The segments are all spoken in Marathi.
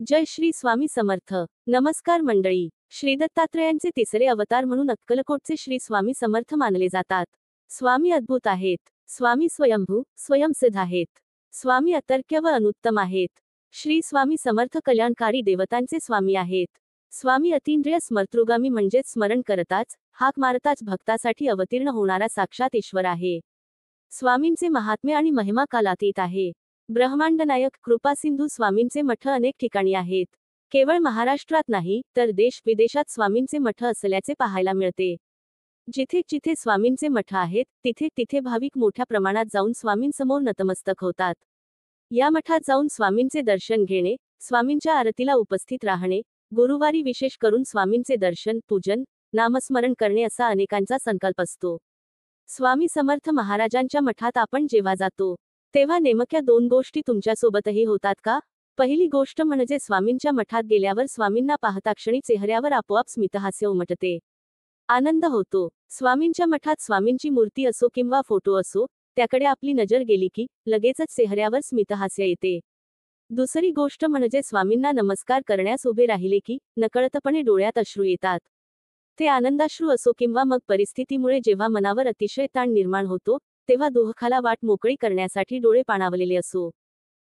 जय श्री स्वामी समर्थ. नमस्कार मंडळी. श्री दत्तात्रयांचे तिसरे अवतार म्हणून अक्कलकोटचे श्री स्वामी समर्थ मानले जातात. स्वामी अद्भुत आहेत. स्वामी स्वयंभू, स्वयंसिद्ध आहेत. स्वामी अतर्क्य व अनुत्तम आहेत. श्री स्वामी समर्थ कल्याणकारी देवतांचे स्वामी आहेत. स्वामी अतींद्रिय स्मर्तृगामी म्हणजेच स्मरण करताच, हाक मारताच भक्तासाठी अवतीर्ण होणारा साक्षात ईश्वर आहे. स्वामींचे महात्म्य आणि महिमा कालातीत आहे. ब्रह्मांडनायक कृपासिंधू स्वामींचे मठ अनेक ठिकाणी आहेत. केवळ महाराष्ट्रात नाही, तर देश विदेशात स्वामींचे मठ असल्याचे पाहायला मिळते. जिथे जिथे स्वामींचे मठ आहेत, तिथे तिथे भाविक मोठ्या प्रमाणात जाऊन स्वामींसमोर नतमस्तक होतात. या मठात जाऊन स्वामींचे दर्शन घेणे, स्वामींच्या आरतीला उपस्थित राहणे, गुरुवारी विशेष करून स्वामींचे दर्शन, पूजन, नामस्मरण करणे असा अनेकांचा संकल्प असतो. स्वामी समर्थ महाराजांच्या मठात आपण जेव्हा जातो, तेव्हा नेमक्या दोन गोष्टी तुमच्यासोबतही होतात का? पहिली गोष्ट म्हणजे स्वामींच्या मठात गेल्यावर स्वामींना पाहता क्षणी चेहऱ्यावर आपोआप स्मितहास्य उमटते. आनंद होतो. स्वामींच्या मठात स्वामींची मूर्ती असो किंवा फोटो असो, त्याकडे आपली नजर गेली की लगेचच चेहऱ्यावर स्मितहास्य येते. दुसरी गोष्ट म्हणजे स्वामींना नमस्कार करण्यास उभे राहिले की नकळतपणे डोळ्यात अश्रू येतात. ते आनंदाश्रू असो किंवा मग परिस्थितीमुळे जेव्हा मनावर अतिशय ताण निर्माण होतो, तेव्हा दुःखाला वाट मोकळी करण्यासाठी डोळे पाणावलेले असो.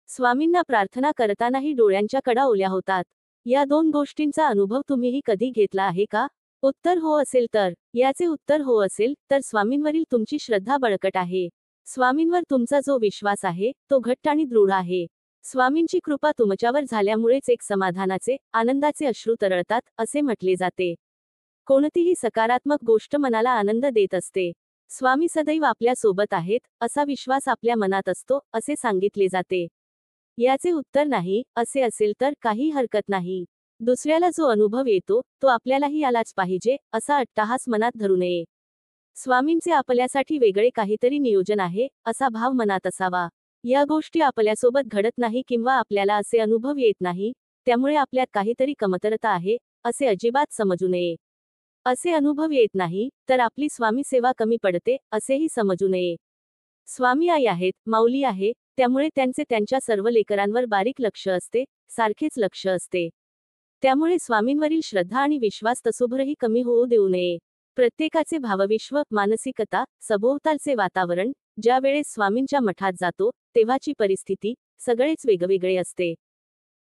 स्वामींना प्रार्थना करतानाही डोळ्यांच्या कडा ओल्या होतात. या दोन गोष्टींचा अनुभव तुम्हीही कधी घेतला आहे का? उत्तर हो असेल तर, याचे उत्तर हो असेल तर स्वामींवरील तुमची श्रद्धा बळकट आहे. स्वामींवर तुमचा जो विश्वास आहे, तो घट्ट आणि दृढ आहे. स्वामींची कृपा तुमच्यावर झाल्यामुळेच एक समाधानाचे, आनंदाचे अश्रू तरळतात, असे म्हटले जाते. कोणतीही सकारात्मक गोष्ट मनाला आनंद देत असते. स्वामी सदैव आपल्या सोबत आहेत, असा विश्वास आपल्या मनात असतो, असे सांगितले जाते. याचे उत्तर नाही, असे असेल तर काही हरकत नाही. दुसऱ्याला जो अनुभव येतो, तो आपल्यालाही आलाच पाहिजे, असा अट्टाहास मनात धरू नये. स्वामींचे आपल्यासाठी वेगळे काहीतरी नियोजन आहे, असा भाव मनात असावा. या गोष्टी आपल्यासोबत घडत नाही किंवा आपल्याला असे अनुभव येत नाही, त्यामुळे आपल्यात काहीतरी कमतरता आहे, असे अजिबात समजू नये. असे अनुभव येत नाही, तर आपली स्वामी सेवा कमी पडते, असेही समजू नये. स्वामी आई आहेत, माऊली आहे, त्यामुळे त्यांचे त्यांच्या सर्व लेकरांवर बारीक लक्ष असते, सारखेच लक्ष असते. त्यामुळे स्वामींवरील श्रद्धा आणि विश्वास तसोभरही कमी होऊ देऊ नये. प्रत्येकाचे भावविश्व, मानसिकता, सभोवतालचे वातावरण, ज्या वेळेस स्वामींच्या मठात जातो, तेव्हाची परिस्थिती, सगळेच वेगवेगळे असते.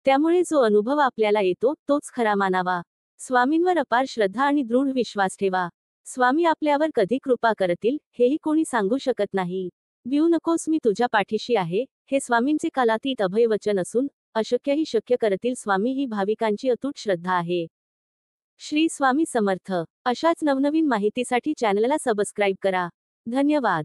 त्यामुळे जो अनुभव आपल्याला येतो, तोच खरा मानावा. स्वामींवर अपार श्रद्धा आणि दृढ विश्वास ठेवा. स्वामी आपल्यावर कधी कृपा करतील, हेही कोणी सांगू शकत नाही. भिऊ नकोस, मी तुझ्या पाठीशी आहे, हे स्वामींचे कालातीत अभयवचन असून, अशक्यही शक्य करतील स्वामी ही भाविकांची अतूट श्रद्धा आहे. श्री स्वामी समर्थ. अशाच नवनवीन माहितीसाठी चॅनलला सबस्क्राईब करा. धन्यवाद.